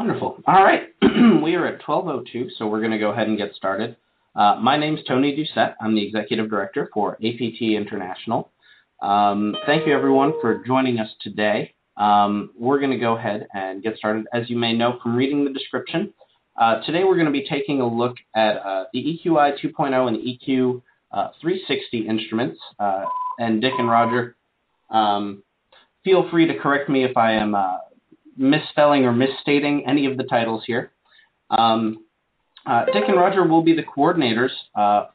Wonderful. All right. We are at 12:02, so we're going to go ahead and get started. My name's Tony Doucette. I'm the Executive Director for APTi International. Thank you, everyone, for joining us today. We're going to go ahead and get started. As you may know from reading the description, today we're going to be taking a look at the EQi-2.0 and the EQ-360 instruments. And Dick and Roger, feel free to correct me if I am misspelling or misstating any of the titles here. Dick and Roger will be the coordinators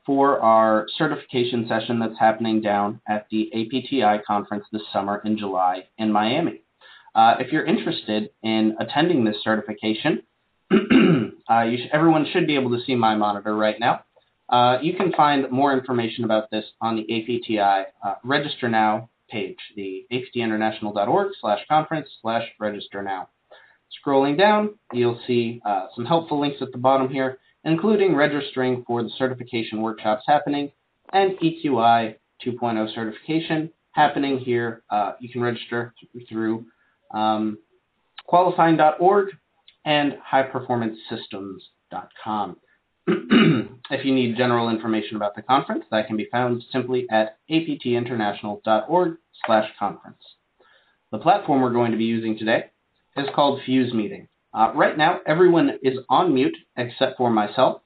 for our certification session that's happening down at the APTi conference this summer in July in Miami. If you're interested in attending this certification, everyone should be able to see my monitor right now. You can find more information about this on the APTi Register Now page, the aptinternational.org/conference/register now. Scrolling down, you'll see some helpful links at the bottom here, including registering for the certification workshops happening and EQi 2.0 certification happening here. You can register through qualifying.org and highperformancesystems.com. If you need general information about the conference, that can be found simply at aptinternational.org/conference. The platform we're going to be using today is called Fuse Meeting. Right now, everyone is on mute except for myself,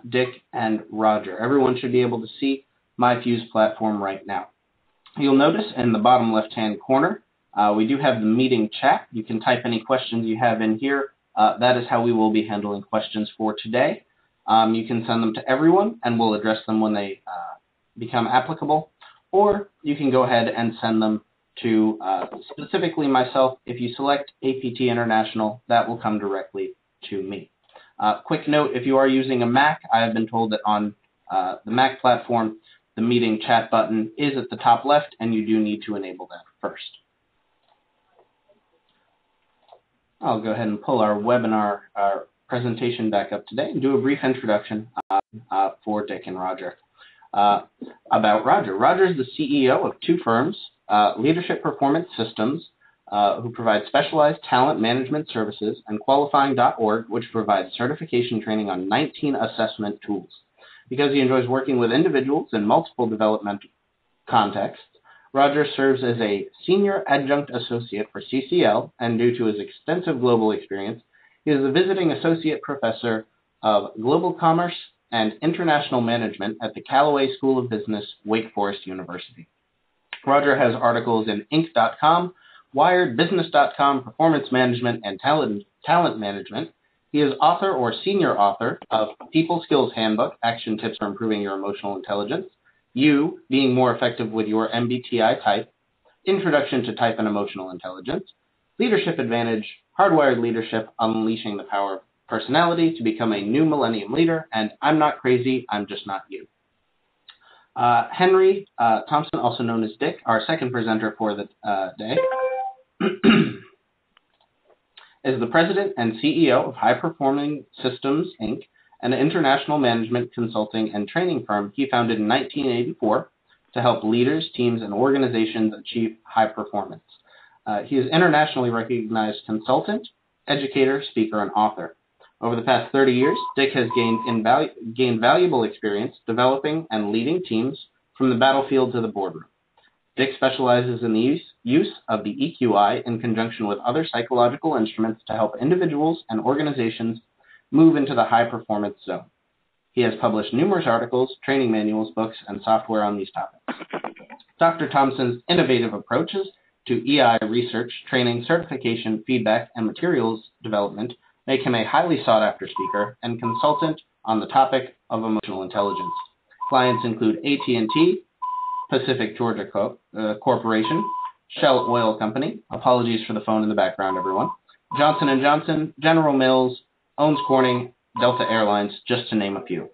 Dick, and Roger. Everyone should be able to see my Fuse platform right now. You'll notice in the bottom left-hand corner, we do have the meeting chat. You can type any questions you have in here. That is how we will be handling questions for today. You can send them to everyone, and we'll address them when they become applicable. Or you can go ahead and send them to specifically myself. If you select APTi International, that will come directly to me. Quick note, if you are using a Mac, I have been told that on the Mac platform, the meeting chat button is at the top left, and you do need to enable that first. I'll go ahead and pull our webinar presentation back up today and do a brief introduction for Dick and Roger. About Roger. Roger is the CEO of two firms, Leadership Performance Systems, who provide specialized talent management services, and qualifying.org, which provides certification training on 19 assessment tools. Because he enjoys working with individuals in multiple development contexts, Roger serves as a Senior Adjunct Associate for CCL, and due to his extensive global experience, he is a visiting Associate Professor of Global Commerce and International Management at the Callaway School of Business, Wake Forest University. Roger has articles in Inc.com, Wired, Business.com, Performance Management, and Talent Management. He is author or senior author of People Skills Handbook, Action Tips for Improving Your Emotional Intelligence, You, Being More Effective with Your MBTI Type, Introduction to Type and Emotional Intelligence, Leadership Advantage, Hardwired Leadership, Unleashing the Power of Personality to Become a New Millennium Leader, and I'm Not Crazy, I'm Just Not You. Henry Thompson, also known as Dick, our second presenter for the day, is the President and CEO of High Performing Systems, Inc., an international management consulting and training firm he founded in 1984 to help leaders, teams, and organizations achieve high performance. He is internationally recognized consultant, educator, speaker, and author. Over the past 30 years, Dick has gained valuable experience developing and leading teams from the battlefield to the boardroom. Dick specializes in the use of the EQi in conjunction with other psychological instruments to help individuals and organizations move into the high-performance zone. He has published numerous articles, training manuals, books, and software on these topics. Dr. Thompson's innovative approaches to EI research, training, certification, feedback, and materials development make him a highly sought-after speaker and consultant on the topic of emotional intelligence. Clients include AT&T, Pacific Georgia Corporation, Shell Oil Company, apologies for the phone in the background, everyone, Johnson & Johnson, General Mills, Owens Corning, Delta Airlines, just to name a few.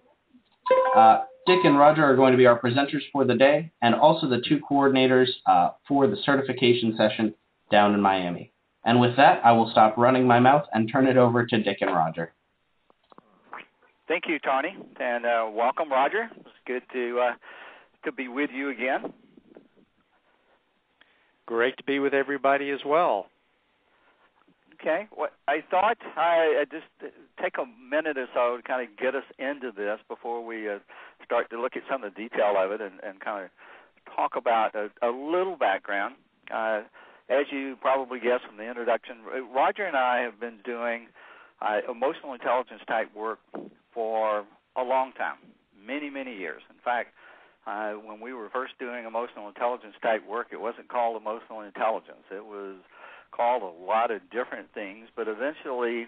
Dick and Roger are going to be our presenters for the day, and also the two coordinators for the certification session down in Miami. And with that, I will stop running my mouth and turn it over to Dick and Roger. Thank you, Tony, and welcome, Roger. It's good to be with you again. Great to be with everybody as well. Okay. Well, I thought I'd just take a minute or so to kind of get us into this before we start to look at some of the detail of it and kind of talk about a little background. As you probably guessed from the introduction, Roger and I have been doing emotional intelligence type work for a long time, many, many years. In fact, when we were first doing emotional intelligence type work, it wasn't called emotional intelligence. It was called a lot of different things, but eventually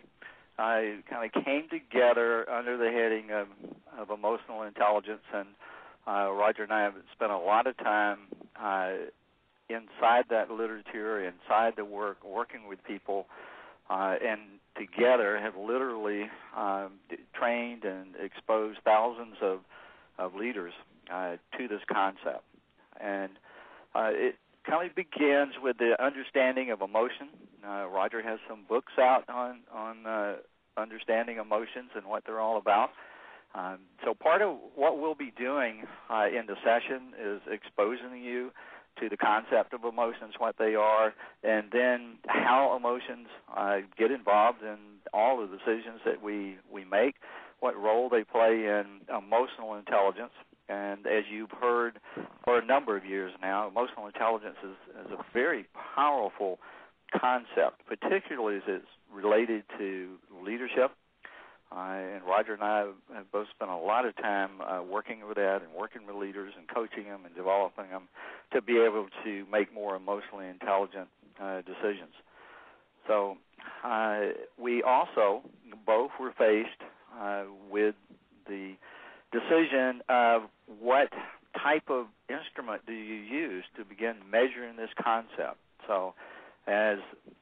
I kind of came together under the heading of emotional intelligence, and Roger and I have spent a lot of time inside that literature, inside the work, working with people, and together have literally trained and exposed thousands of leaders to this concept. And it kind of begins with the understanding of emotion. Roger has some books out on understanding emotions and what they're all about. So part of what we'll be doing in the session is exposing you to the concept of emotions, what they are, and then how emotions get involved in all the decisions that we make, what role they play in emotional intelligence. And as you've heard for a number of years now, emotional intelligence is a very powerful concept, particularly as it's related to leadership. And Roger and I have both spent a lot of time working with that and working with leaders and coaching them and developing them to be able to make more emotionally intelligent decisions. So we also both were faced with the decision of what type of instrument do you use to begin measuring this concept. So as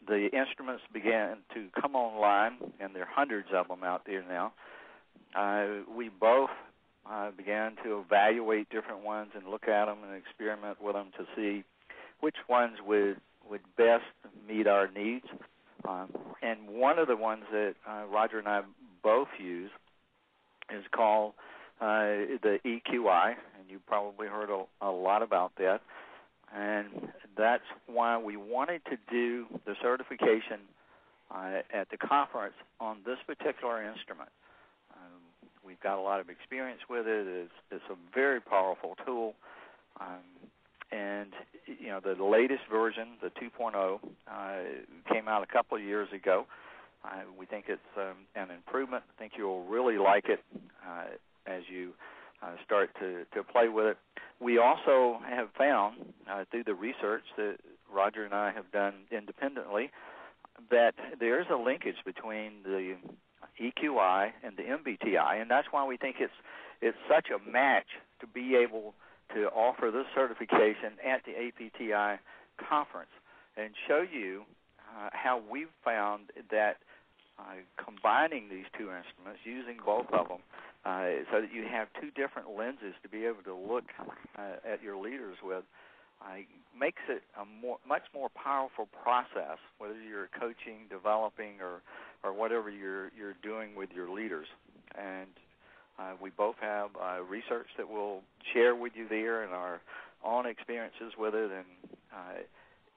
the instruments began to come online, and there are hundreds of them out there now, we both began to evaluate different ones and look at them and experiment with them to see which ones would best meet our needs. And one of the ones that Roger and I both use is called the EQi, and you probably heard a lot about that. And that's why we wanted to do the certification at the conference on this particular instrument. We've got a lot of experience with it. It's a very powerful tool. And, you know, the latest version, the 2.0, came out a couple of years ago. We think it's an improvement. I think you'll really like it as you start to play with it. We also have found through the research that Roger and I have done independently that there's a linkage between the EQi and the MBTI, and that's why we think it's such a match to be able to offer this certification at the APTi conference and show you how we've found that combining these two instruments, using both of them, so that you have two different lenses to be able to look at your leaders with, makes it a much more powerful process, whether you're coaching, developing, or whatever you're doing with your leaders. And we both have research that we'll share with you there and our own experiences with it. And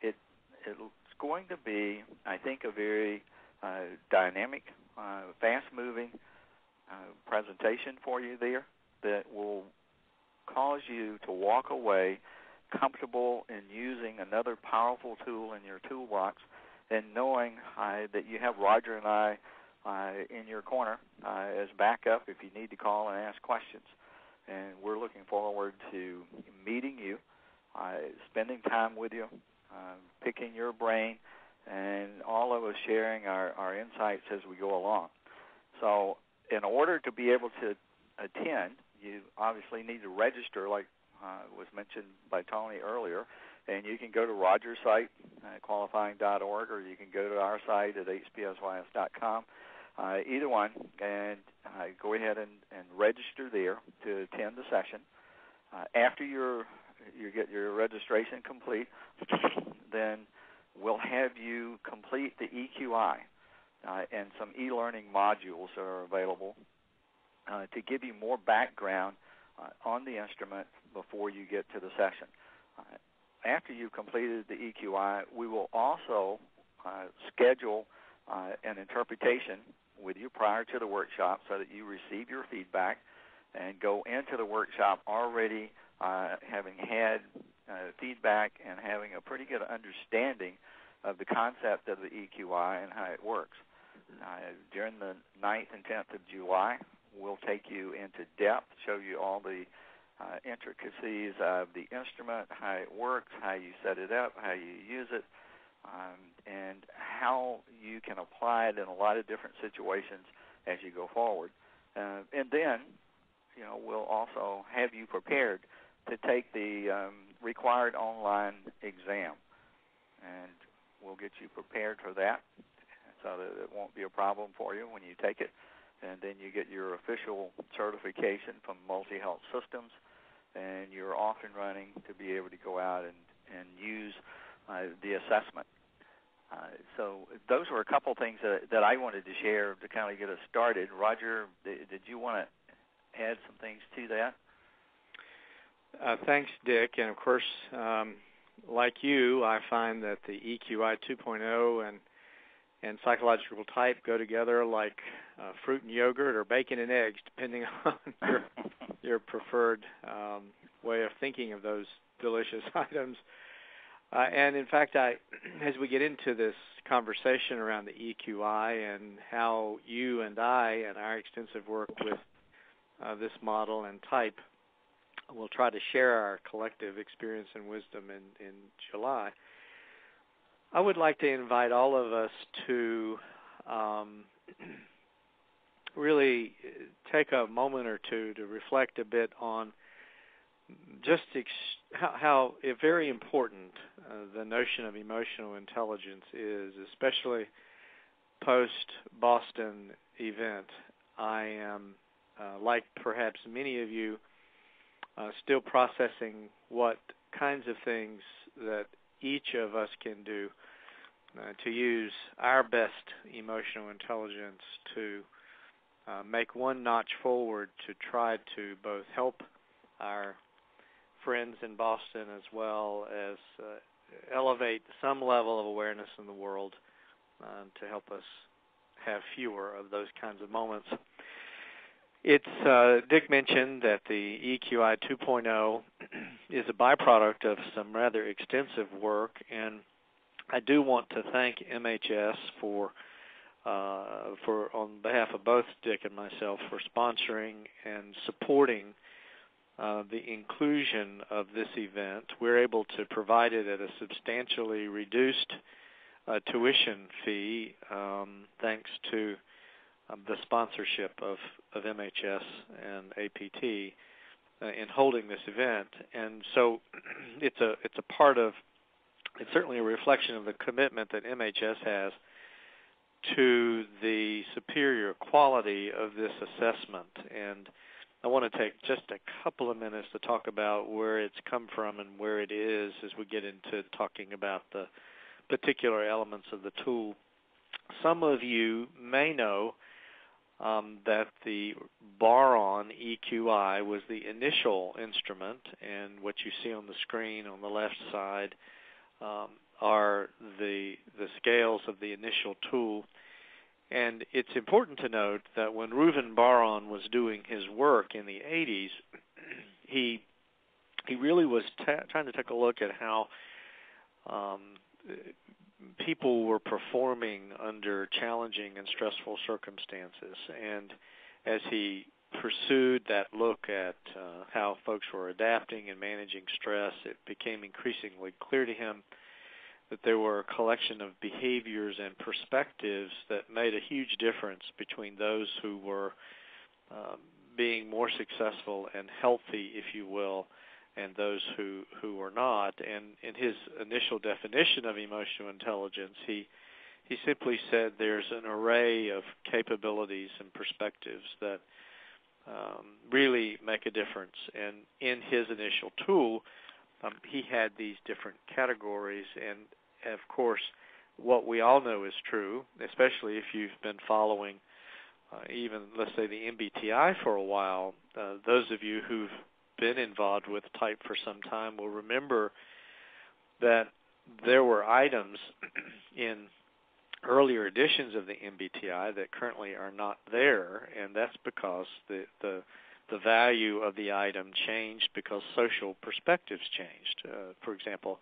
it's going to be, I think, a very dynamic, fast-moving presentation for you there that will cause you to walk away comfortable in using another powerful tool in your toolbox and knowing that you have Roger and I in your corner as backup if you need to call and ask questions. And we're looking forward to meeting you, spending time with you, picking your brain, and all of us sharing our insights as we go along. So in order to be able to attend, you obviously need to register, like was mentioned by Tony earlier, and you can go to Roger's site, qualifying.org, or you can go to our site at hpsys.com, either one, and go ahead and register there to attend the session. After you get your registration complete, then we'll have you complete the EQi, and some e-learning modules are available to give you more background on the instrument before you get to the session. After you've completed the EQi, we will also schedule an interpretation with you prior to the workshop so that you receive your feedback and go into the workshop already having had feedback and having a pretty good understanding of the concept of the EQi and how it works. During the 9th and 10th of July, we'll take you into depth, show you all the intricacies of the instrument, how it works, how you set it up, how you use it, and how you can apply it in a lot of different situations as you go forward. And then, we'll also have you prepared to take the required online exam. And we'll get you prepared for that so that it won't be a problem for you when you take it. And then you get your official certification from Multi-Health Systems, and you're off and running to be able to go out and use the assessment. So those were a couple things that I wanted to share to kind of get us started. Roger, did you want to add some things to that? Thanks, Dick. And, of course, like you, I find that the EQi-2.0 and psychological type go together like fruit and yogurt or bacon and eggs, depending on your preferred way of thinking of those delicious items. And, in fact, as we get into this conversation around the EQi and how you and I and our extensive work with this model and type will try to share our collective experience and wisdom in July, I would like to invite all of us to really take a moment or two to reflect a bit on just how very important the notion of emotional intelligence is, especially post-Boston event. I am, like perhaps many of you, still processing what kinds of things that each of us can do to use our best emotional intelligence to make one notch forward to try to both help our friends in Boston as well as elevate some level of awareness in the world to help us have fewer of those kinds of moments. It's Dick mentioned that the EQi 2.0 is a byproduct of some rather extensive work, and I do want to thank MHS for on behalf of both Dick and myself for sponsoring and supporting the inclusion of this event. We're able to provide it at a substantially reduced tuition fee thanks to the sponsorship of MHS and APTi in holding this event. And so it's certainly a reflection of the commitment that MHS has to the superior quality of this assessment. And I want to take just a couple of minutes to talk about where it's come from and where it is as we get into talking about the particular elements of the tool. Some of you may know that the Baron EQi was the initial instrument, and what you see on the screen on the left side are the scales of the initial tool. And it's important to note that when Reuven Baron was doing his work in the 80s, he really was trying to take a look at how people were performing under challenging and stressful circumstances. And as he pursued that look at how folks were adapting and managing stress, it became increasingly clear to him that there were a collection of behaviors and perspectives that made a huge difference between those who were being more successful and healthy, if you will, and those who were not. And in his initial definition of emotional intelligence, he simply said there's an array of capabilities and perspectives that really make a difference. And in his initial tool, he had these different categories. And, of course, what we all know is true, especially if you've been following even, let's say, the MBTI for a while. Those of you who've been involved with type for some time will remember that there were items in earlier editions of the MBTI that currently are not there, and that's because the value of the item changed because social perspectives changed. For example,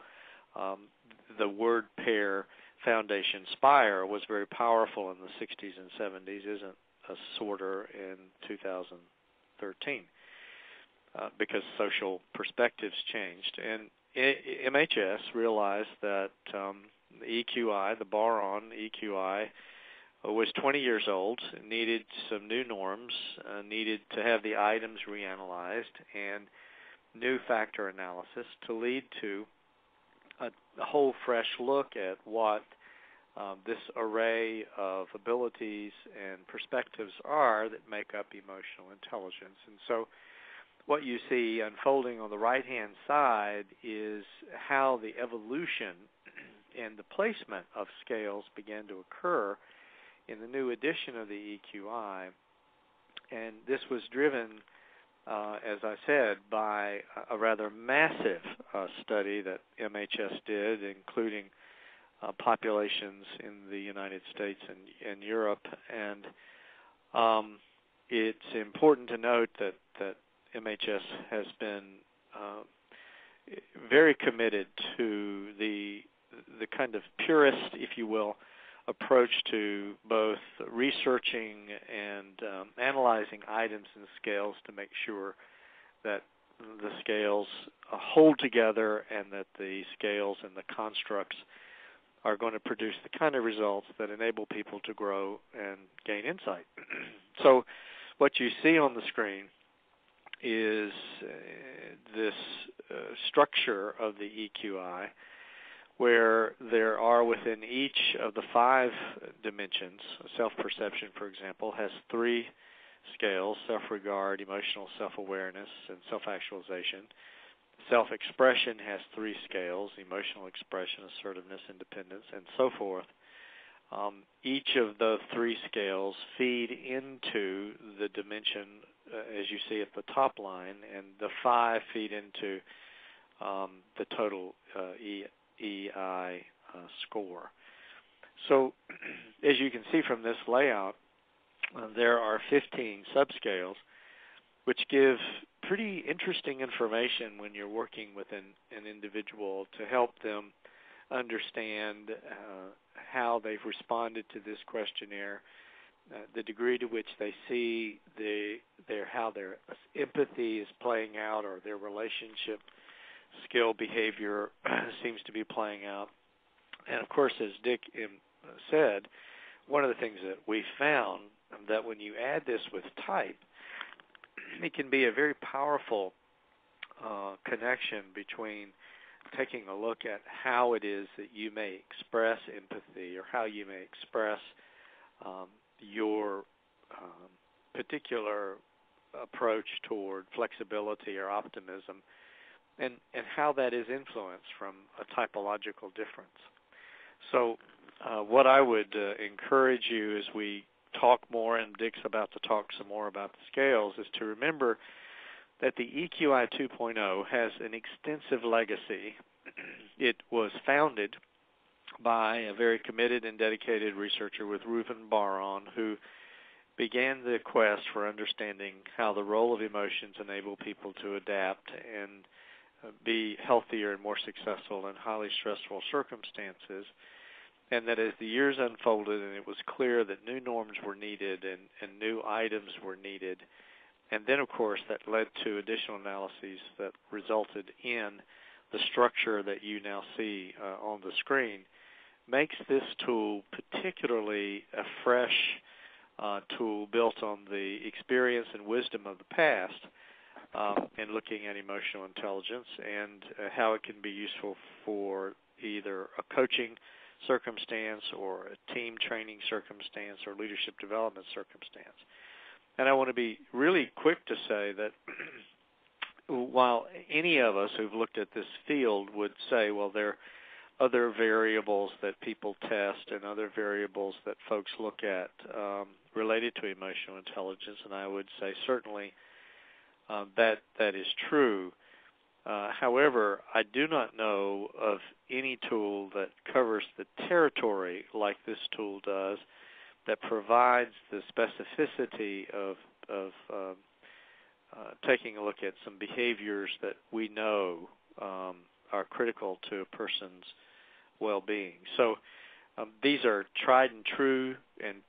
the word pair foundation spire was very powerful in the 60s and 70s, isn't a sorter in 2013 because social perspectives changed. And MHS realized that the EQi, the bar on EQi, was 20 years old, needed some new norms, needed to have the items reanalyzed, and new factor analysis to lead to a whole fresh look at what this array of abilities and perspectives are that make up emotional intelligence. And so what you see unfolding on the right-hand side is how the evolution and the placement of scales began to occur in the new edition of the EQi. And this was driven, as I said, by a rather massive study that MHS did, including populations in the United States and Europe. And it's important to note that MHS has been very committed to the kind of purist, if you will, approach to both researching and analyzing items and scales to make sure that the scales hold together and that the scales and the constructs are going to produce the kind of results that enable people to grow and gain insight. So what you see on the screen is this structure of the EQi, where there are within each of the 5 dimensions. Self-perception, for example, has 3 scales: self-regard, emotional self-awareness, and self-actualization. Self-expression has 3 scales: emotional expression, assertiveness, independence, and so forth. Each of the 3 scales feed into the dimension, as you see at the top line, and the 5 feed into the total EI score. So as you can see from this layout, there are 15 subscales, which give pretty interesting information when you're working with an individual to help them understand how they've responded to this questionnaire, the degree to which they see how their empathy is playing out, or their relationship skill behavior seems to be playing out. And of course, as Dick said, one of the things that we found that when you add this with type, it can be a very powerful connection between taking a look at how it is that you may express empathy, or how you may express your particular approach toward flexibility or optimism, and how that is influenced from a typological difference. So what I would encourage you as we talk more, and Dick's about to talk some more about the scales, is to remember that the EQi-2.0 has an extensive legacy. It was founded by a very committed and dedicated researcher with Reuven Bar-On, who began the quest for understanding how the role of emotions enable people to adapt and be healthier and more successful in highly stressful circumstances. And that as the years unfolded and it was clear that new norms were needed and new items were needed, and then, of course, that led to additional analyses that resulted in the structure that you now see on the screen, makes this tool particularly a fresh tool built on the experience and wisdom of the past in looking at emotional intelligence, and how it can be useful for either a coaching circumstance or a team training circumstance or leadership development circumstance. And I want to be really quick to say that while any of us who've looked at this field would say, well, there are other variables that people test and other variables that folks look at related to emotional intelligence, and I would say certainly that is true. However, I do not know of any tool that covers the territory like this tool does, that provides the specificity of taking a look at some behaviors that we know are critical to a person's well-being. So these are tried and true and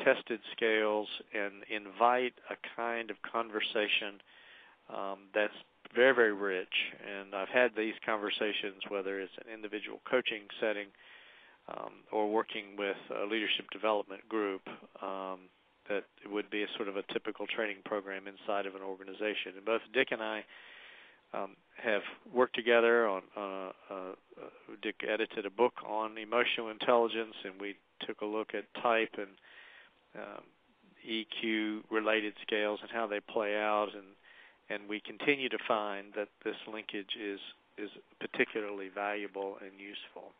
tested scales, and invite a kind of conversation that's very, very rich. And I've had these conversations, whether it's an individual coaching setting or working with a leadership development group, that would be a sort of a typical training program inside of an organization. And both Dick and I have worked together on, Dick edited a book on emotional intelligence, and we took a look at type and EQ-related scales and how they play out, and we continue to find that this linkage is particularly valuable and useful.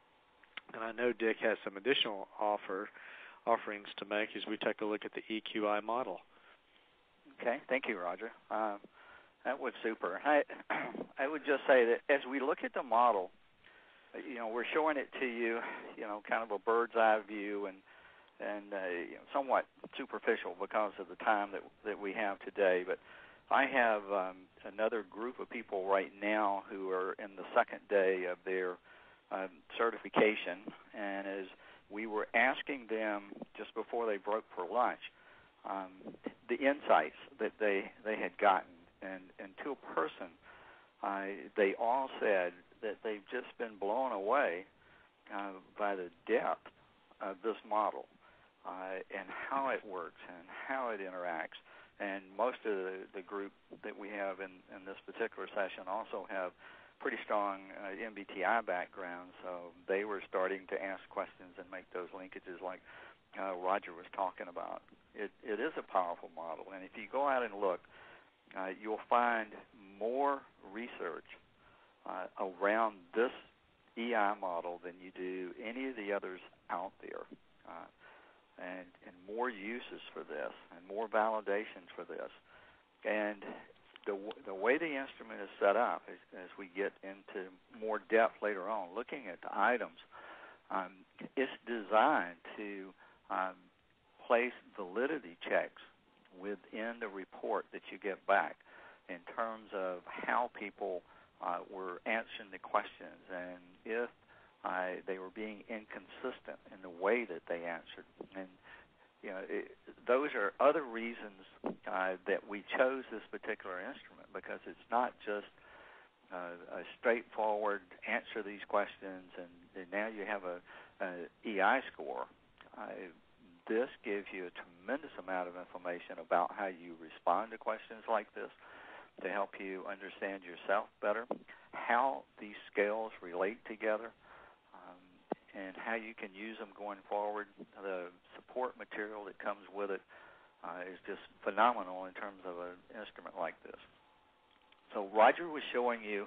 And I know Dick has some additional offerings to make as we take a look at the EQi model. Okay, thank you, Roger. That was super. I would just say that as we look at the model, we're showing it to you, kind of a bird's eye view and somewhat superficial because of the time that we have today. But I have another group of people right now who are in the second day of their certification, and as we were asking them just before they broke for lunch, the insights that they had gotten, and to a person, they all said that they've just been blown away by the depth of this model and how it works and how it interacts. And most of the group that we have in this particular session also have pretty strong MBTI backgrounds, so they were starting to ask questions and make those linkages like Roger was talking about. It is a powerful model, and if you go out and look, you'll find more research around this EI model than you do any of the others out there, and more uses for this and more validations for this. And the way the instrument is set up, as we get into more depth later on, looking at the items, it's designed to place validity checks within the report that you get back in terms of how people were answering the questions and if they were being inconsistent in the way that they answered. And those are other reasons that we chose this particular instrument, because it's not just a straightforward answer these questions and now you have an EI score. This gives you a tremendous amount of information about how you respond to questions like this to help you understand yourself better, how these scales relate together, and how you can use them going forward. The support material that comes with it is just phenomenal in terms of an instrument like this. So Roger was showing you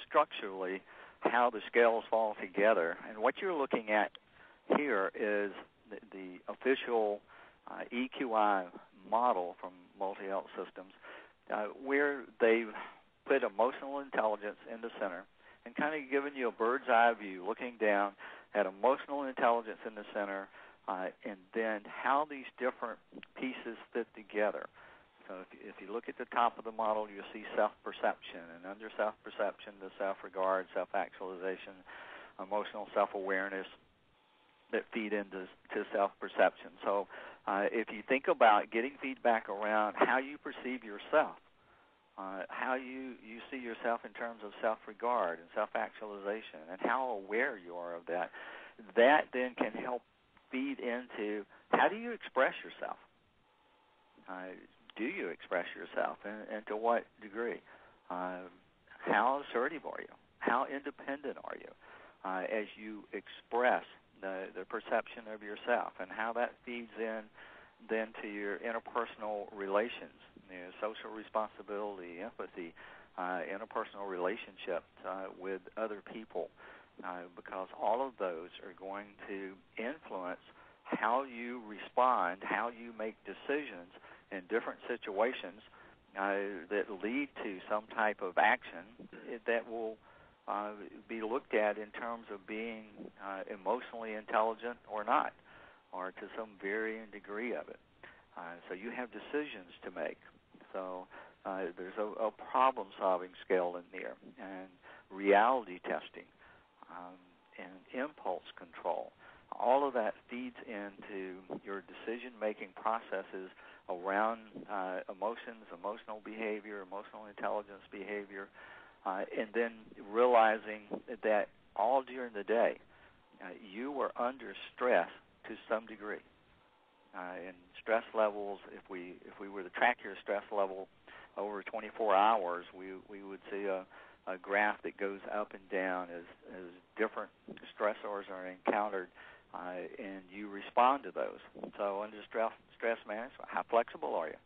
structurally how the scales fall together, and what you're looking at here is the official EQi model from Multi-Health Systems, where they've put emotional intelligence in the center and kind of given you a bird's eye view, looking down at emotional intelligence in the center, and then how these different pieces fit together. So if you look at the top of the model, you'll see self-perception, and under self-perception, the self-regard, self-actualization, emotional self-awareness that feed into self-perception. So if you think about getting feedback around how you perceive yourself, how you see yourself in terms of self-regard and self-actualization, and how aware you are of that, that then can help feed into how do you express yourself. Do you express yourself, and to what degree? How assertive are you? How independent are you as you express the perception of yourself, and how that feeds in then to your interpersonal relations, social responsibility, empathy, interpersonal relationships with other people, because all of those are going to influence how you respond, how you make decisions in different situations that lead to some type of action that will be looked at in terms of being emotionally intelligent or not, or to some varying degree of it. So you have decisions to make. So there's a problem-solving scale in there, and reality testing, and impulse control. All of that feeds into your decision-making processes around emotions, emotional behavior, emotional intelligence behavior, and then realizing that all during the day you were under stress to some degree. And stress levels, if we were to track your stress level over 24 hours, we would see a graph that goes up and down as different stressors are encountered, and you respond to those. So under stress management, how flexible are you?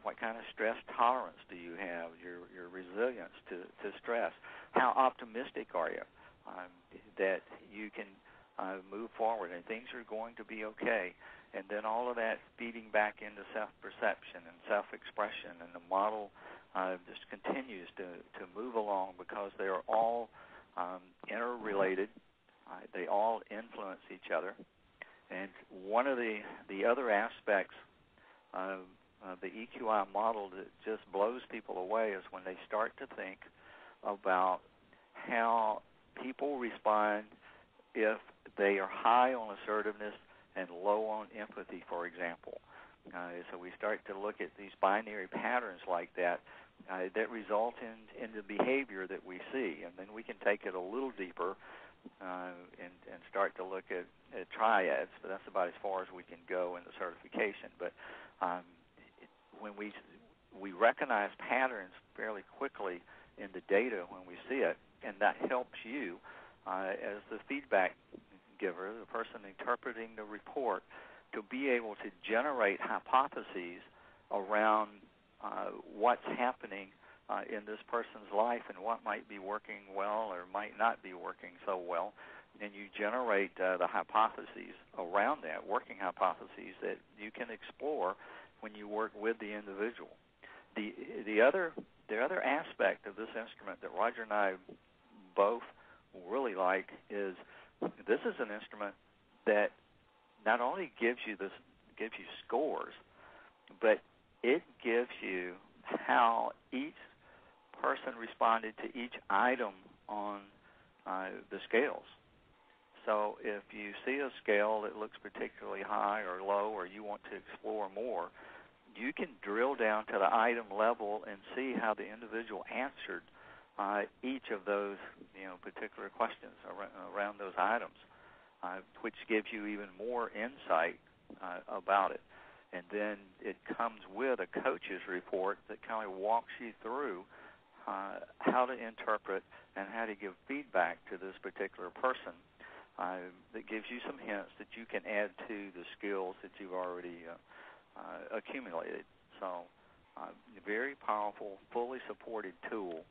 What kind of stress tolerance do you have? Your resilience to stress. How optimistic are you that you can move forward and things are going to be okay? And then all of that feeding back into self-perception and self-expression, and the model just continues to move along because they are all interrelated. They all influence each other. And one of the other aspects of the EQi model that just blows people away is when they start to think about how people respond if they are high on assertiveness and low on empathy, for example. So we start to look at these binary patterns like that that result in the behavior that we see. And then we can take it a little deeper and start to look at triads, but that's about as far as we can go in the certification. But when we recognize patterns fairly quickly in the data when we see it, and that helps you as the feedback giver, the person interpreting the report, to be able to generate hypotheses around what's happening in this person's life and what might be working well or might not be working so well. And you generate the hypotheses around that, working hypotheses that you can explore when you work with the individual. The other aspect of this instrument that Roger and I both really like is this is an instrument that not only gives you scores, but it gives you how each person responded to each item on the scales. So if you see a scale that looks particularly high or low, or you want to explore more, you can drill down to the item level and see how the individual answered each of those particular questions around those items, which gives you even more insight about it. And then it comes with a coach's report that kind of walks you through how to interpret and how to give feedback to this particular person that gives you some hints that you can add to the skills that you've already accumulated. So very powerful, fully supported tool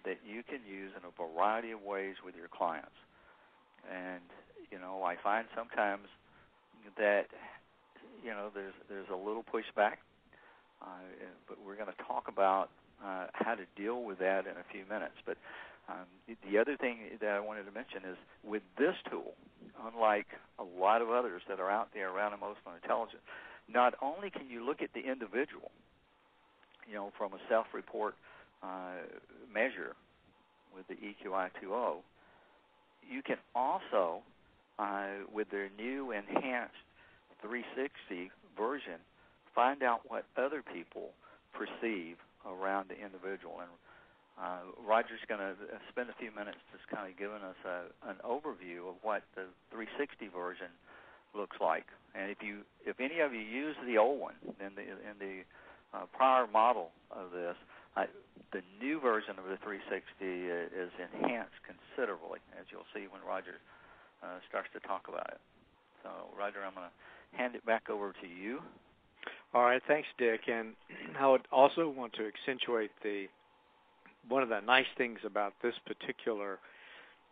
that you can use in a variety of ways with your clients. And, I find sometimes that, there's a little pushback, but we're going to talk about how to deal with that in a few minutes. But the other thing that I wanted to mention is with this tool, unlike a lot of others that are out there around emotional intelligence, not only can you look at the individual, from a self-report measure with the EQi-2.0, you can also, with their new enhanced 360 version, find out what other people perceive around the individual. And Roger's going to spend a few minutes just kind of giving us an overview of what the 360 version looks like. And if any of you use the old one in the prior model of this, the new version of the 360 is enhanced considerably, as you'll see when Roger starts to talk about it. So, Roger, I'm going to hand it back over to you. All right, thanks, Dick. And I would also want to accentuate one of the nice things about this particular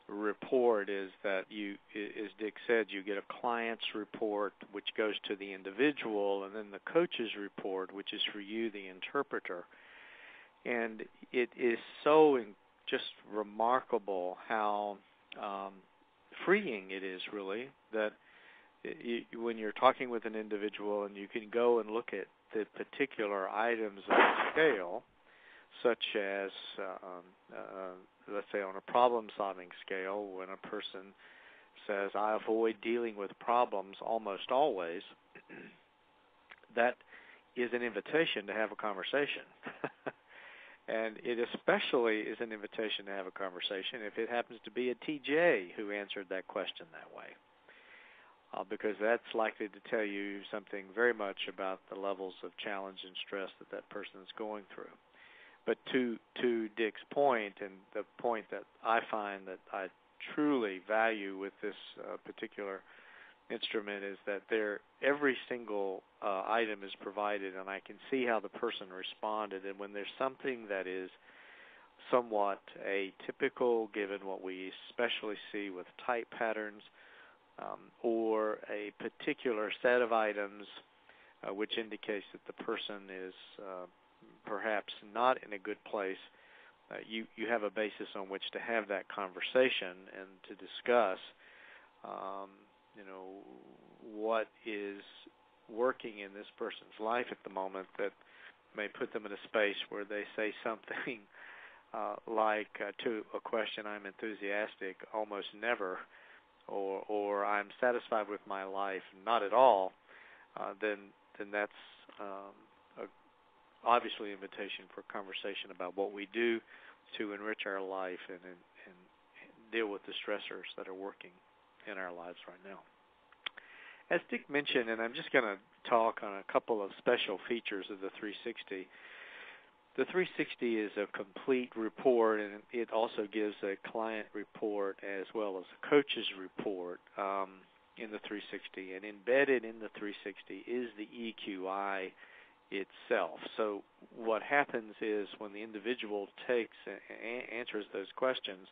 report is that as Dick said, you get a client's report, which goes to the individual, and then the coach's report, which is for you, the interpreter. And it is so just remarkable how freeing it is, really, that when you're talking with an individual and you can go and look at the particular items of the scale, such as, let's say on a problem-solving scale, when a person says, I avoid dealing with problems almost always, that is an invitation to have a conversation. And it especially is an invitation to have a conversation if it happens to be a TJ who answered that question that way. Because that's likely to tell you something very much about the levels of challenge and stress that that person is going through. But to Dick's point, and the point that I find that I truly value with this particular instrument, is that every single item is provided, and I can see how the person responded. And when there's something that is somewhat atypical, given what we especially see with type patterns, or a particular set of items which indicates that the person is perhaps not in a good place, you have a basis on which to have that conversation and to discuss what is working in this person's life at the moment that may put them in a space where they say something like to a question, I'm enthusiastic almost never, or I'm satisfied with my life not at all, then that's obviously an invitation for conversation about what we do to enrich our life and deal with the stressors that are working in our lives right now. As Dick mentioned, and I'm just going to talk on a couple of special features of the 360. The 360 is a complete report, and it also gives a client report as well as a coach's report in the 360. And embedded in the 360 is the EQi itself. So what happens is when the individual answers those questions,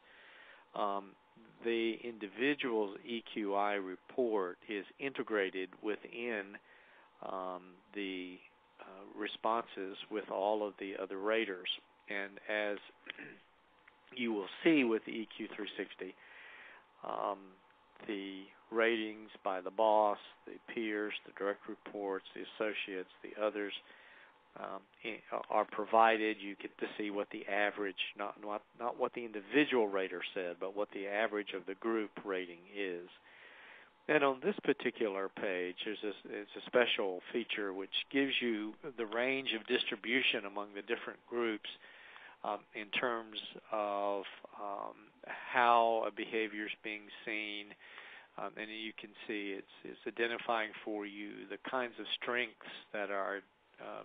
the individual's EQi report is integrated within the responses with all of the other raters. And as you will see with the EQ360, the ratings by the boss, the peers, the direct reports, the associates, the others are provided. You get to see what the average, not what the individual rater said, but what the average of the group rating is. And on this particular page, it's a special feature which gives you the range of distribution among the different groups in terms of how a behavior is being seen. And you can see it's identifying for you the kinds of strengths that are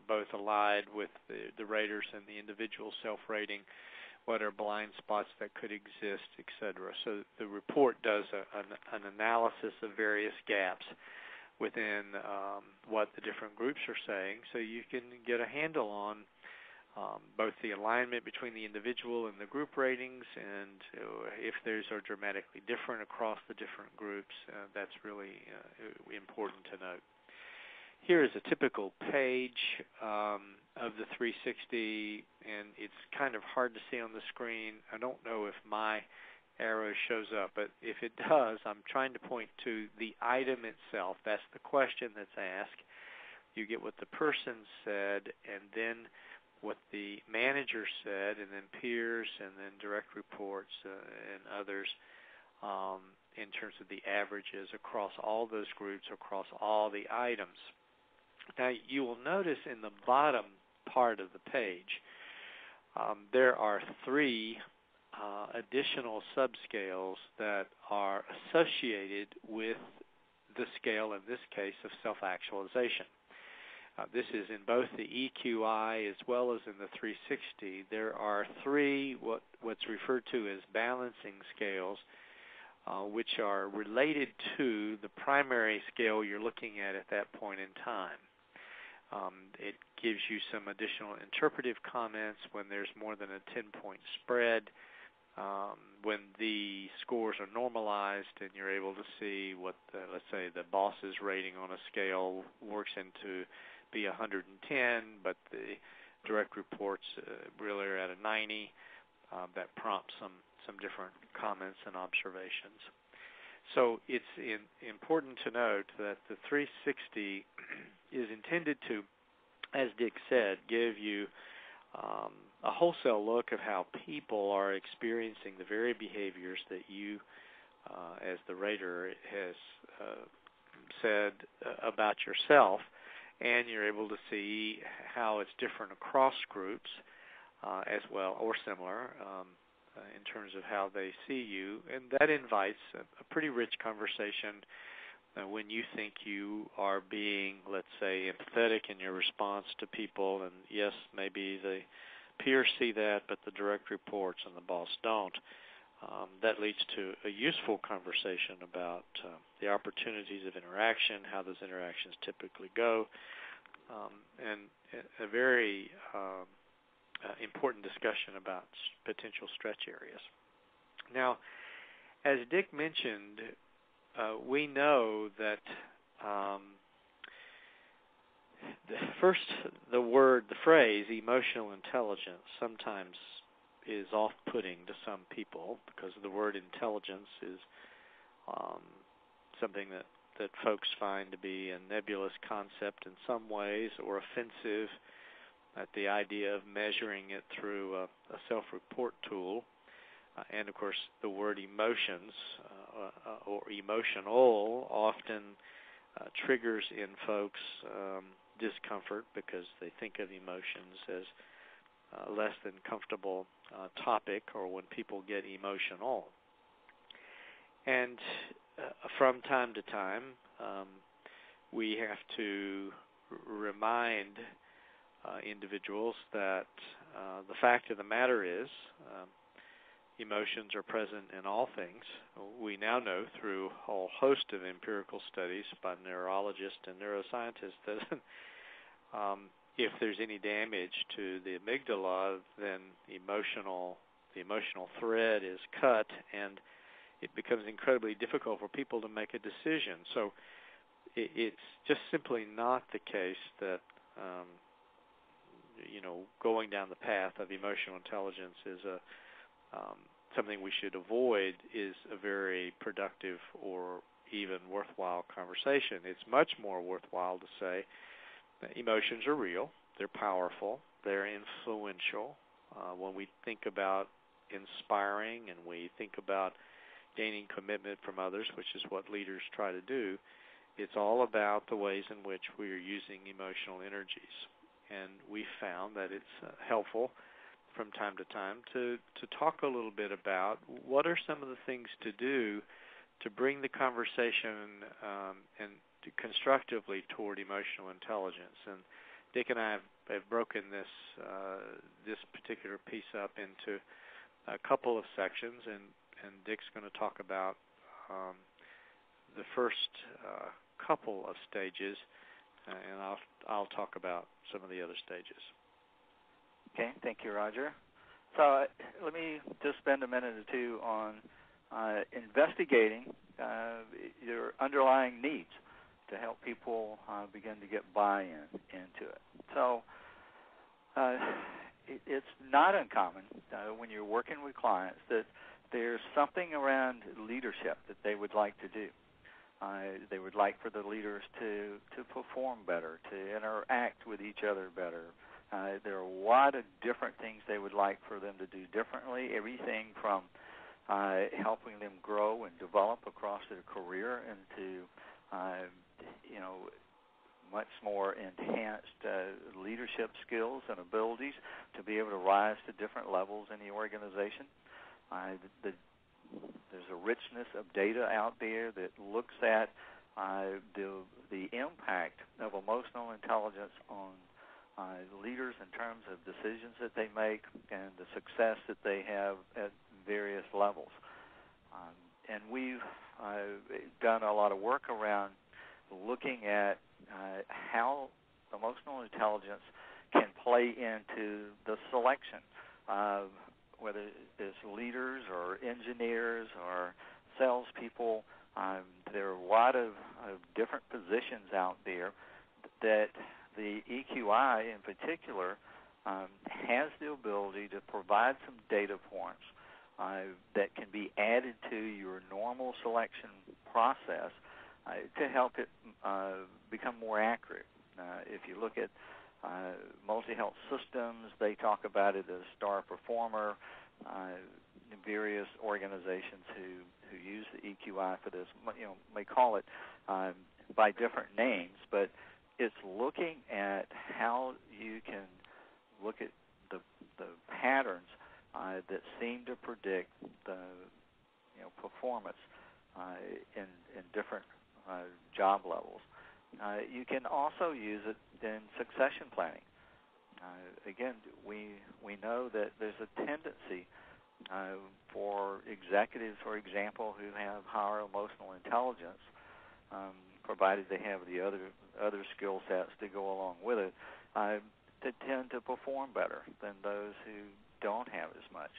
both allied with the raters and the individual self-rating, what are blind spots that could exist, etc. So the report does an analysis of various gaps within what the different groups are saying, so you can get a handle on both the alignment between the individual and the group ratings, and if those are dramatically different across the different groups. That's really important to note. Here is a typical page of the 360, and it's kind of hard to see on the screen. I don't know if my arrow shows up, but if it does, I'm trying to point to the item itself. That's the question that's asked. You get what the person said, and then what the manager said, and then peers, and then direct reports and others in terms of the averages across all those groups, across all the items. Now, you will notice in the bottom part of the page, there are three additional subscales that are associated with the scale, in this case, of self-actualization. This is in both the EQi as well as in the 360. There are three what's referred to as balancing scales, which are related to the primary scale you're looking at that point in time. It gives you some additional interpretive comments when there's more than a 10-point spread. when the scores are normalized and you're able to see what, let's say, the boss's rating on a scale works into be 110, but the direct reports really are at a 90, that prompts some different comments and observations. So it's important to note that the 360 is intended to, as Dick said, give you a wholesale look of how people are experiencing the very behaviors that you, as the rater, has said about yourself, and you're able to see how it's different across groups as well, or similar, in terms of how they see you. And that invites a pretty rich conversation when you think you are being, let's say, empathetic in your response to people, and yes, maybe the peers see that, but the direct reports and the boss don't. That leads to a useful conversation about the opportunities of interaction, how those interactions typically go, and a very important discussion about potential stretch areas. Now, as Dick mentioned, we know that the phrase emotional intelligence sometimes is off-putting to some people because the word intelligence is something that folks find to be a nebulous concept in some ways, or offensive at the idea of measuring it through a self-report tool. And of course, the word emotions or emotional often triggers in folks discomfort because they think of emotions as less than comfortable topic, or when people get emotional. And from time to time, we have to remind individuals that the fact of the matter is emotions are present in all things. We now know through a whole host of empirical studies by neurologists and neuroscientists that if there's any damage to the amygdala, then the emotional thread is cut, and it becomes incredibly difficult for people to make a decision. So it's just simply not the case that going down the path of emotional intelligence is something we should avoid, is a very productive or even worthwhile conversation. It's much more worthwhile to say that emotions are real, they're powerful, they're influential. When we think about inspiring and we think about gaining commitment from others, which is what leaders try to do, it's all about the ways in which we are using emotional energies. And we found that it's helpful from time to time to talk a little bit about what are some of the things to do to bring the conversation and constructively toward emotional intelligence. And Dick and I have broken this particular piece up into a couple of sections, and Dick's going to talk about the first couple of stages, and I'll talk about some of the other stages. Okay, thank you, Roger. So let me just spend a minute or two on investigating your underlying needs to help people begin to get buy-in into it. So it's not uncommon when you're working with clients that there's something around leadership that they would like to do. They would like for the leaders to perform better, to interact with each other better. There are a lot of different things they would like for them to do differently, everything from helping them grow and develop across their career into much more enhanced leadership skills and abilities to be able to rise to different levels in the organization. There's a richness of data out there that looks at the impact of emotional intelligence on leaders in terms of decisions that they make and the success that they have at various levels. And we've done a lot of work around looking at how emotional intelligence can play into the selection of whether it's leaders or engineers or salespeople. There are a lot of different positions out there that the EQi in particular has the ability to provide some data points that can be added to your normal selection process to help it become more accurate. If you look at multi-health systems, they talk about it as star performer. Various organizations who use the EQi for this, may call it by different names, but it's looking at how you can look at the patterns that seem to predict the performance in different job levels. You can also use it in succession planning. Again, we know that there's a tendency for executives, for example, who have higher emotional intelligence, provided they have the other skill sets to go along with it, to tend to perform better than those who don't have as much.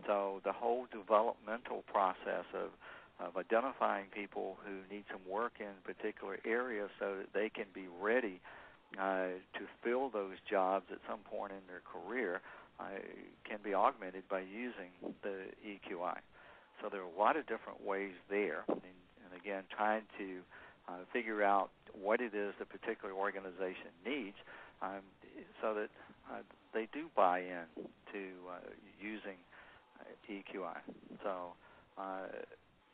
So the whole developmental process of identifying people who need some work in particular areas so that they can be ready to fill those jobs at some point in their career can be augmented by using the EQi. So there are a lot of different ways there. And again, trying to figure out what it is the particular organization needs so that they do buy in to using EQi. So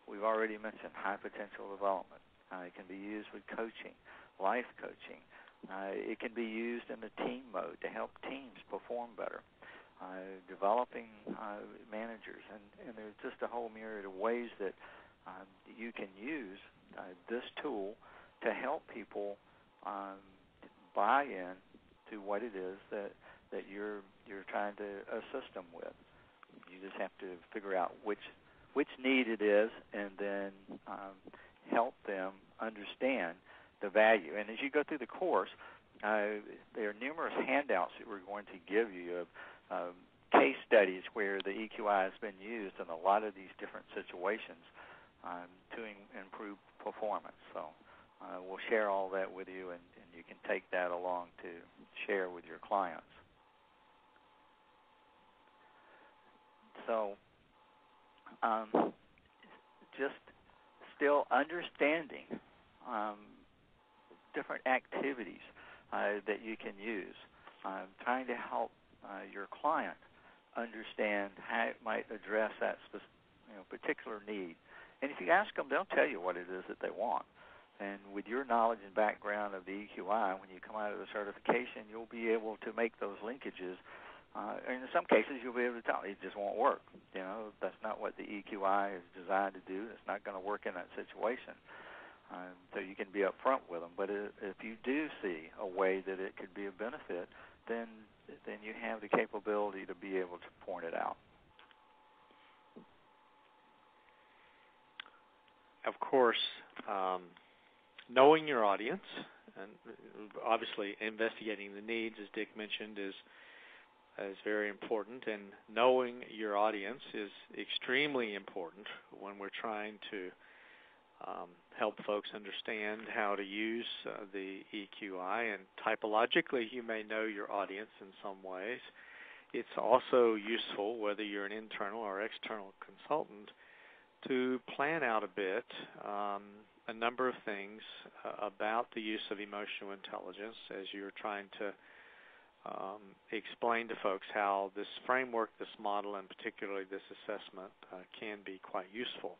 we've already mentioned high potential development. It can be used with coaching, life coaching. It can be used in the team mode to help teams perform better, developing managers. And there's just a whole myriad of ways that you can use this tool to help people buy in to what it is that you're trying to assist them with. You just have to figure out which need it is, and then help them understand the value. And as you go through the course, there are numerous handouts that we're going to give you of case studies where the EQi has been used in a lot of these different situations to improve performance. So we'll share all that with you, and you can take that along to share with your clients. So just still understanding different activities that you can use, trying to help your client understand how it might address that particular need. And if you ask them, they'll tell you what it is that they want. And with your knowledge and background of the EQi, when you come out of the certification, you'll be able to make those linkages. And in some cases, you'll be able to tell it just won't work. That's not what the EQi is designed to do. It's not going to work in that situation. So you can be upfront with them. But if you do see a way that it could be a benefit, then you have the capability to be able to point it out. Of course, knowing your audience, and obviously investigating the needs, as Dick mentioned, is very important, and knowing your audience is extremely important when we're trying to help folks understand how to use the EQi. And typologically, you may know your audience in some ways. It's also useful, whether you're an internal or external consultant, to plan out a bit a number of things about the use of emotional intelligence as you're trying to explain to folks how this framework, this model, and particularly this assessment can be quite useful.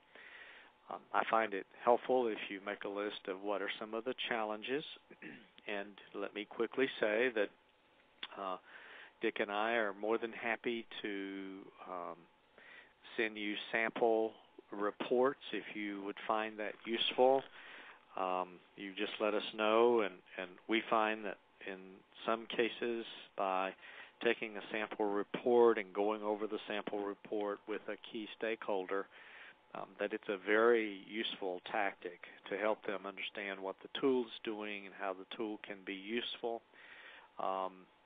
I find it helpful if you make a list of what are some of the challenges. And let me quickly say that Dick and I are more than happy to send you sample reports if you would find that useful. You just let us know, and we find that in some cases by taking a sample report and going over the sample report with a key stakeholder, that it's a very useful tactic to help them understand what the tool is doing and how the tool can be useful.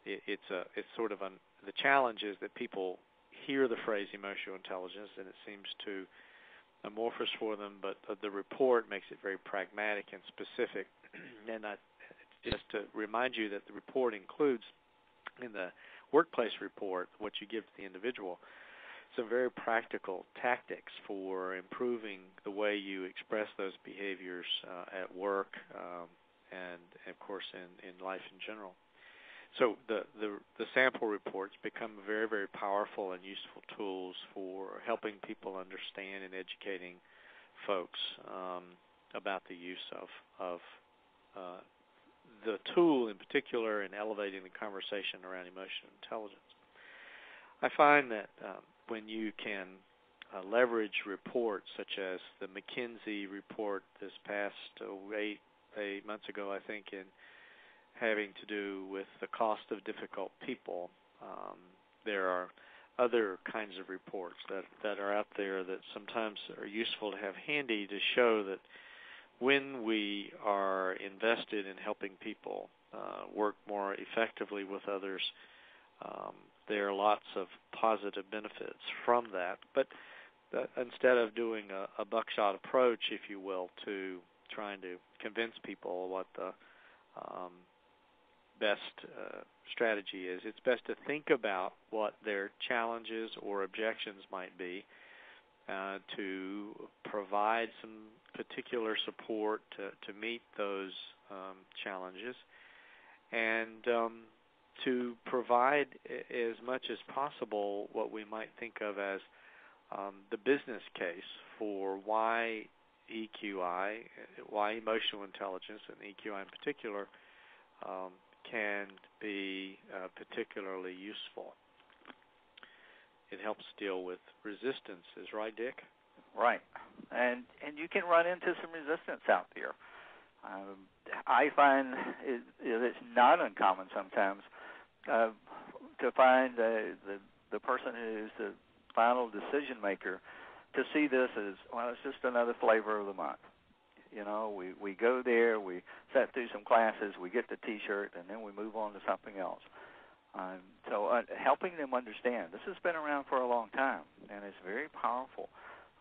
It's sort of the challenge is that people hear the phrase emotional intelligence, and it seems too amorphous for them, but the report makes it very pragmatic and specific. And just to remind you that the report includes, in the workplace report, what you give to the individual, some very practical tactics for improving the way you express those behaviors at work and, of course, in life in general. So the sample reports become very, very powerful and useful tools for helping people understand and educating folks about the use of the tool in particular and elevating the conversation around emotional intelligence. I find that when you can leverage reports such as the McKinsey report this past 8 months ago, I think, in having to do with the cost of difficult people, there are other kinds of reports that are out there that sometimes are useful to have handy to show that when we are invested in helping people work more effectively with others, there are lots of positive benefits from that. But instead of doing a buckshot approach, if you will, to trying to convince people what the best strategy is, it's best to think about what their challenges or objections might be, to provide some particular support to meet those challenges, and to provide as much as possible what we might think of as the business case for why EQi, why emotional intelligence and EQi in particular, can be particularly useful. It helps deal with resistances, right, Dick? Right, and you can run into some resistance out there. I find it's not uncommon sometimes to find the person who's the final decision maker to see this as, well, it's just another flavor of the month. You know, we go there, we sit through some classes, we get the T-shirt, and then we move on to something else. So helping them understand, this has been around for a long time, and it's very powerful,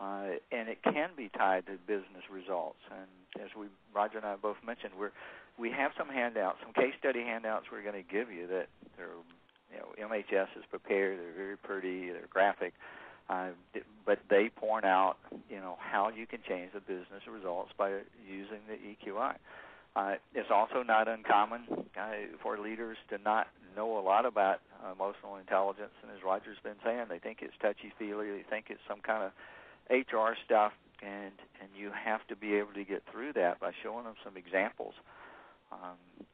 and it can be tied to business results. And as Roger and I both mentioned, we have some handouts, some case study handouts we're going to give you that they're, MHS is prepared, they're very pretty, they're graphic, but they point out, how you can change the business results by using the EQi. It's also not uncommon for leaders to not know a lot about emotional intelligence, and as Roger's been saying, they think it's touchy-feely, they think it's some kind of HR stuff, and you have to be able to get through that by showing them some examples.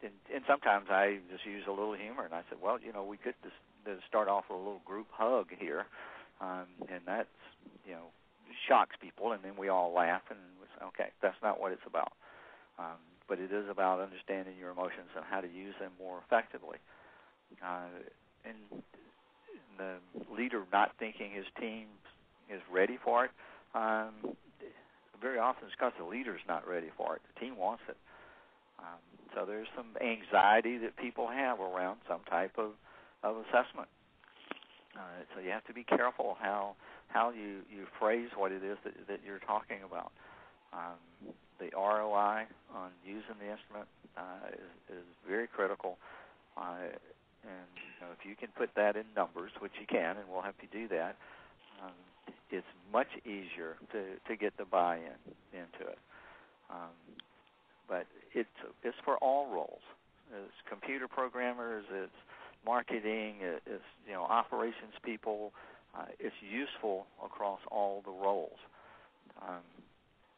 And sometimes I just use a little humor, and I said, well, we could just start off with a little group hug here, and that's, shocks people, and then we all laugh, and we say, okay, that's not what it's about. But it is about understanding your emotions and how to use them more effectively. And the leader not thinking his team is ready for it, very often it's because the leader's not ready for it. The team wants it. So there's some anxiety that people have around some type of assessment. So you have to be careful how you phrase what it is that you're talking about. The ROI on using the instrument is very critical. And if you can put that in numbers, which you can, and we'll help you do that, it's much easier to get the buy-in into it. But it's for all roles. It's computer programmers, it's marketing, it's operations people. It's useful across all the roles.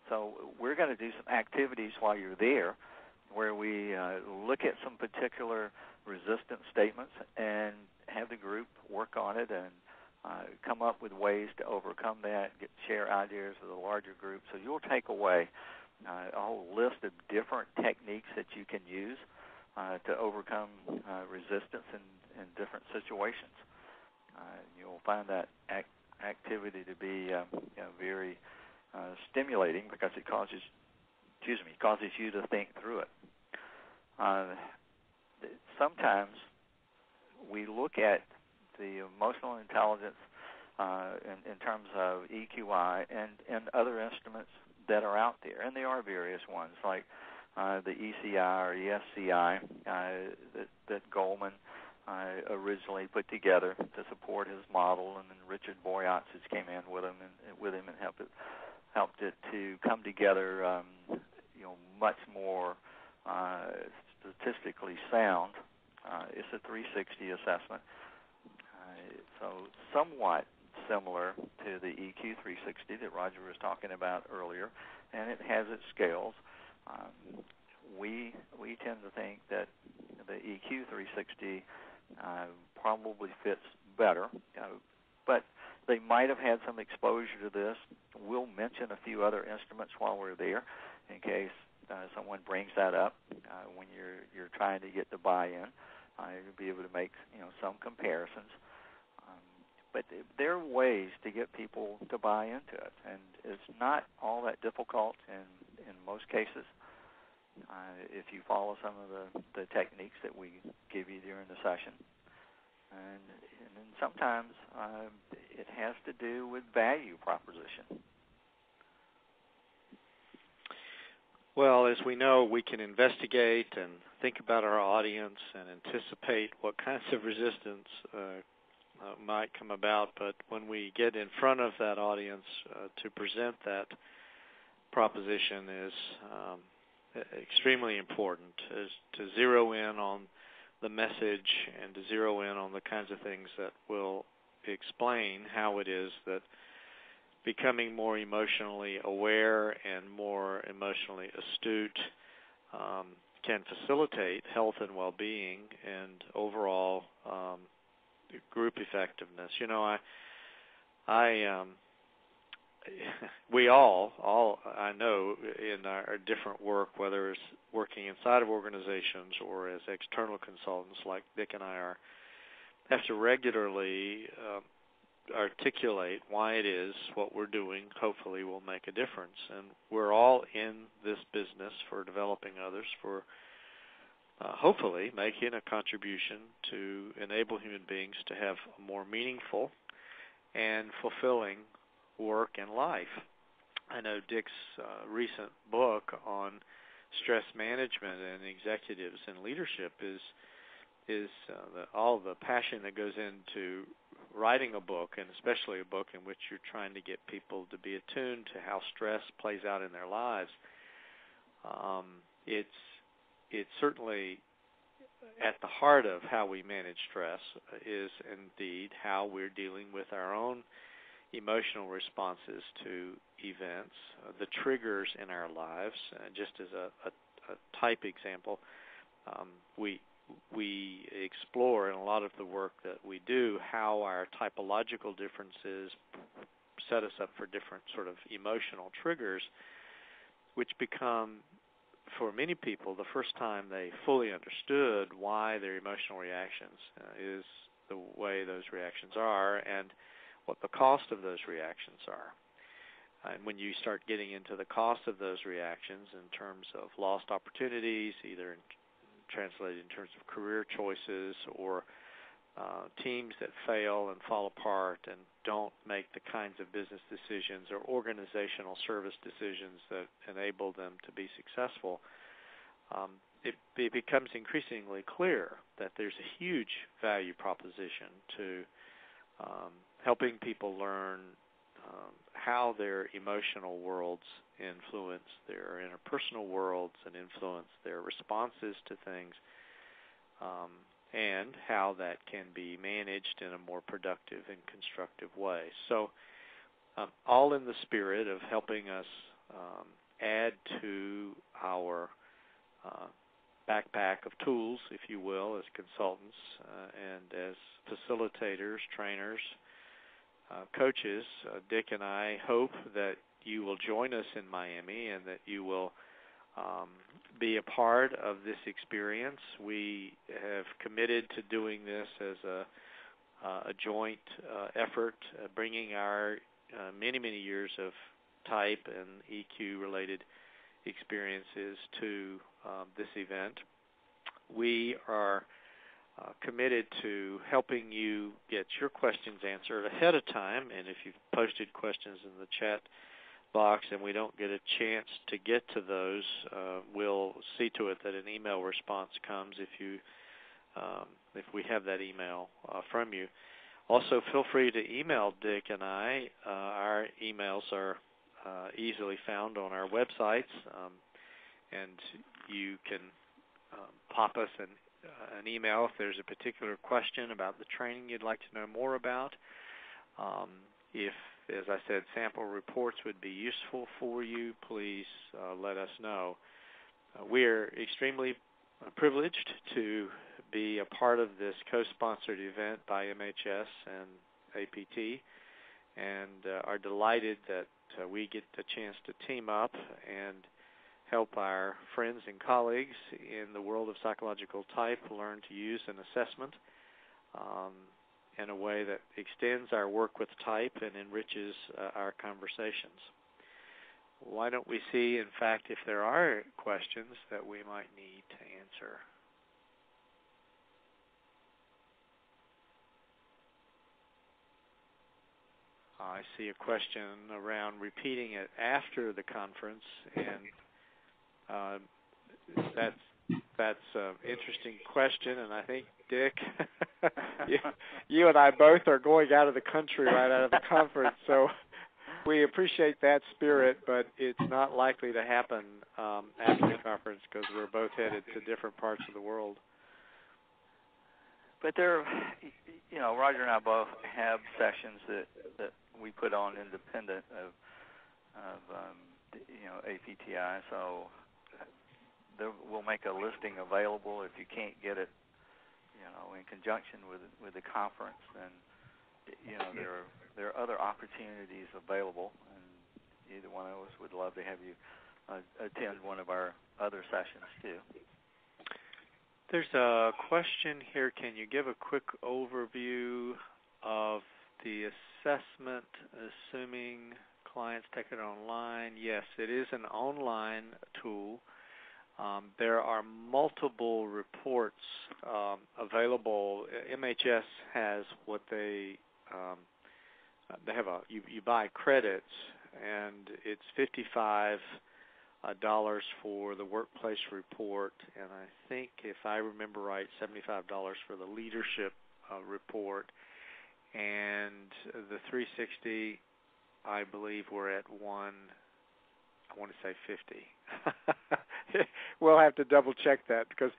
So we're going to do some activities while you're there where we look at some particular resistance statements and have the group work on it and come up with ways to overcome that, share ideas with a larger group. So you'll take away a whole list of different techniques that you can use to overcome resistance in different situations. You'll find that activity to be very stimulating because it causes you to think through it. Sometimes we look at the emotional intelligence in terms of EQi and other instruments that are out there, and there are various ones like the ECI or ESCI that Goldman originally put together to support his model, and then Richard Boyatzis came in with him and helped it to come together, much more statistically sound. It's a 360 assessment, so somewhat similar to the EQ-360 that Roger was talking about earlier, and it has its scales. We tend to think that the EQ-360 probably fits better, but they might have had some exposure to this. We'll mention a few other instruments while we're there in case someone brings that up when you're trying to get the buy-in. You'll be able to make some comparisons. But there are ways to get people to buy into it, and it's not all that difficult in most cases if you follow some of the techniques that we give you during the session. And then sometimes it has to do with value proposition. Well, as we know, we can investigate and think about our audience and anticipate what kinds of resistance might come about, but when we get in front of that audience to present that proposition is extremely important, is to zero in on the message and to zero in on the kinds of things that will explain how it is that becoming more emotionally aware and more emotionally astute can facilitate health and well-being and overall group effectiveness. We all I know in our different work, whether it's working inside of organizations or as external consultants like Dick and I have to regularly articulate why it is what we're doing hopefully will make a difference. And we're all in this business for developing others, for hopefully making a contribution to enable human beings to have a more meaningful and fulfilling work and life. I know Dick's recent book on stress management and executives and leadership is all the passion that goes into writing a book, and especially a book in which you're trying to get people to be attuned to how stress plays out in their lives. It's certainly at the heart of how we manage stress is indeed how we're dealing with our own emotional responses to events, the triggers in our lives. Just as a type example, we explore in a lot of the work that we do how our typological differences set us up for different sort of emotional triggers, which become, for many people, the first time they fully understood why their emotional reactions is the way those reactions are and what the cost of those reactions are. And when you start getting into the cost of those reactions in terms of lost opportunities, either translated in terms of career choices or teams that fail and fall apart and don't make the kinds of business decisions or organizational service decisions that enable them to be successful, it becomes increasingly clear that there's a huge value proposition to helping people learn how their emotional worlds influence their interpersonal worlds and influence their responses to things, and how that can be managed in a more productive and constructive way. So all in the spirit of helping us add to our backpack of tools, if you will, as consultants and as facilitators, trainers, coaches. Dick and I hope that you will join us in Miami and that you will be a part of this experience. We have committed to doing this as a joint effort, bringing our many, many years of type and EQ-related experiences to this event. We are committed to helping you get your questions answered ahead of time. And if you've posted questions in the chat box and we don't get a chance to get to those, we'll see to it that an email response comes if we have that email from you. Also, feel free to email Dick and I. Our emails are easily found on our websites, and you can pop us an email if there's a particular question about the training you'd like to know more about. If, as I said, sample reports would be useful for you, please let us know. We're extremely privileged to be a part of this co-sponsored event by MHS and APTi, and are delighted that we get the chance to team up and help our friends and colleagues in the world of psychological type learn to use an assessment in a way that extends our work with type and enriches our conversations. Why don't we see, in fact, if there are questions that we might need to answer. I see a question around repeating it after the conference, and that's an interesting question. And I think, Dick, you and I both are going out of the country right out of the conference, so we appreciate that spirit, but it's not likely to happen after the conference because we're both headed to different parts of the world. But there, Roger and I both have sessions that we put on independent of APTi. So we'll make a listing available if you can't get it, in conjunction with the conference. Then, there are other opportunities available, and either one of us would love to have you attend one of our other sessions too. There's a question here. Can you give a quick overview of the assessment, assuming clients take it online? Yes, it is an online tool. There are multiple reports available. MHS has what they have you buy credits, and it's $55 for the workplace report, and I think, if I remember right, $75 for the leadership report, and the 360, I believe we're at I want to say 50. We'll have to double check that, because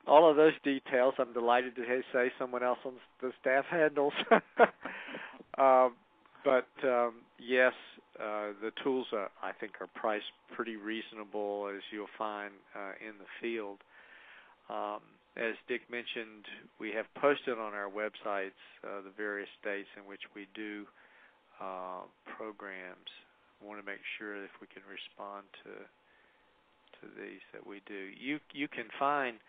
all of those details, I'm delighted to say someone else on the staff handles. But yes, the tools I think are priced pretty reasonable, as you'll find in the field. As Dick mentioned, we have posted on our websites the various states in which we do programs. I want to make sure if we can respond to these that we do. You can find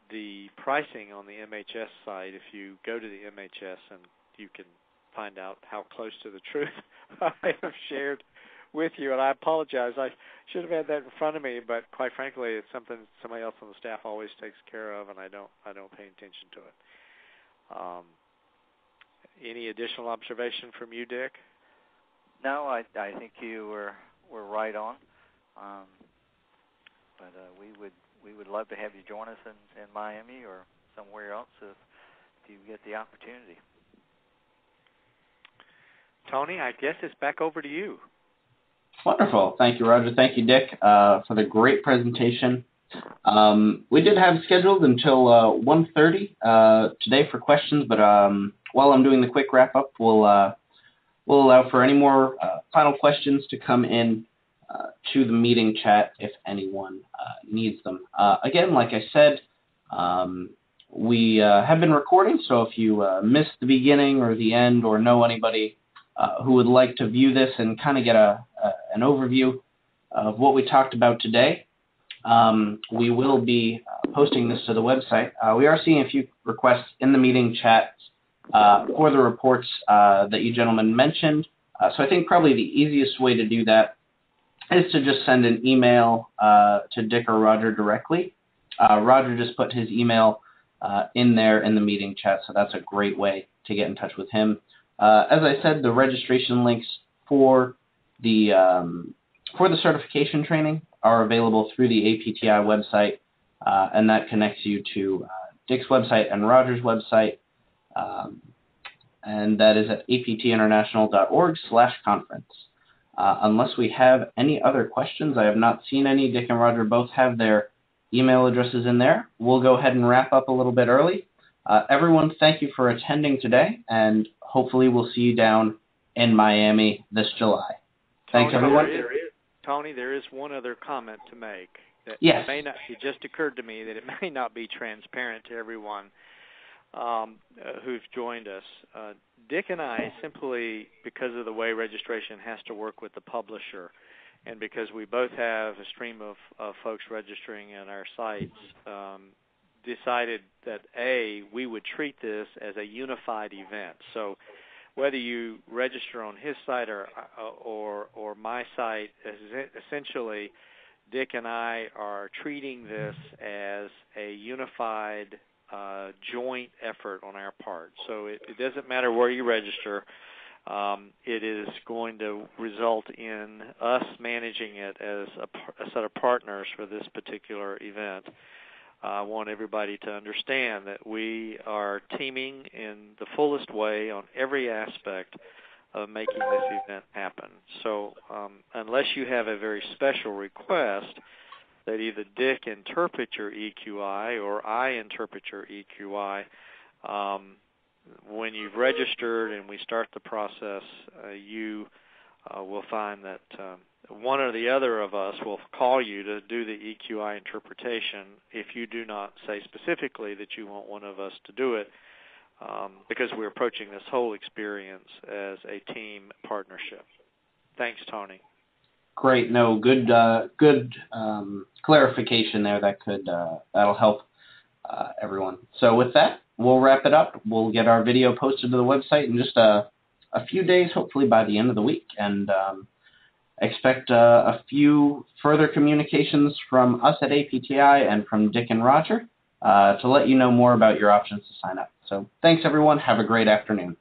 the pricing on the MHS site if you go to the MHS, and you can find out how close to the truth I have shared with you. And I apologize. I should have had that in front of me, but quite frankly, it's something somebody else on the staff always takes care of, and I don't pay attention to it. Any additional observation from you, Dick? No, I think you were right on. But we would love to have you join us in Miami or somewhere else if you get the opportunity. Tony, I guess it's back over to you. Wonderful. Thank you, Roger. Thank you, Dick, for the great presentation. We did have scheduled until 1:30 today for questions, but while I'm doing the quick wrap-up, we'll allow for any more final questions to come in to the meeting chat if anyone needs them. Again, like I said, we have been recording, so if you missed the beginning or the end or know anybody who would like to view this and kind of get an overview of what we talked about today, we will be posting this to the website. We are seeing a few requests in the meeting chat for the reports that you gentlemen mentioned. So I think probably the easiest way to do that is to just send an email to Dick or Roger directly. Roger just put his email in there in the meeting chat, so that's a great way to get in touch with him. As I said, the registration links for the certification training are available through the APTi website, and that connects you to Dick's website and Roger's website, and that is at aptinternational.org/conference. Unless we have any other questions, I have not seen any. Dick and Roger both have their email addresses in there. We'll go ahead and wrap up a little bit early. Everyone, thank you for attending today, and hopefully we'll see you down in Miami this July. Thanks, everyone. Tony, there is one other comment to make. That yes. It just occurred to me that it may not be transparent to everyone who've joined us. Dick and I, simply because of the way registration has to work with the publisher, and because we both have a stream of folks registering in our sites, decided that, we would treat this as a unified event. So whether you register on his site or my site, essentially Dick and I are treating this as a unified joint effort on our part. So it doesn't matter where you register. It is going to result in us managing it as a set of partners for this particular event. I want everybody to understand that we are teaming in the fullest way on every aspect of making this event happen. So unless you have a very special request that either Dick interpret your EQi or I interpret your EQi, when you've registered and we start the process, you will find that one or the other of us will call you to do the EQi interpretation if you do not say specifically that you want one of us to do it, because we're approaching this whole experience as a team partnership. Thanks, Tony. Great. No, good clarification there. That'll help everyone. So with that, we'll wrap it up. We'll get our video posted to the website in just a few days, hopefully by the end of the week, and expect a few further communications from us at APTi and from Dick and Roger to let you know more about your options to sign up. So thanks, everyone. Have a great afternoon.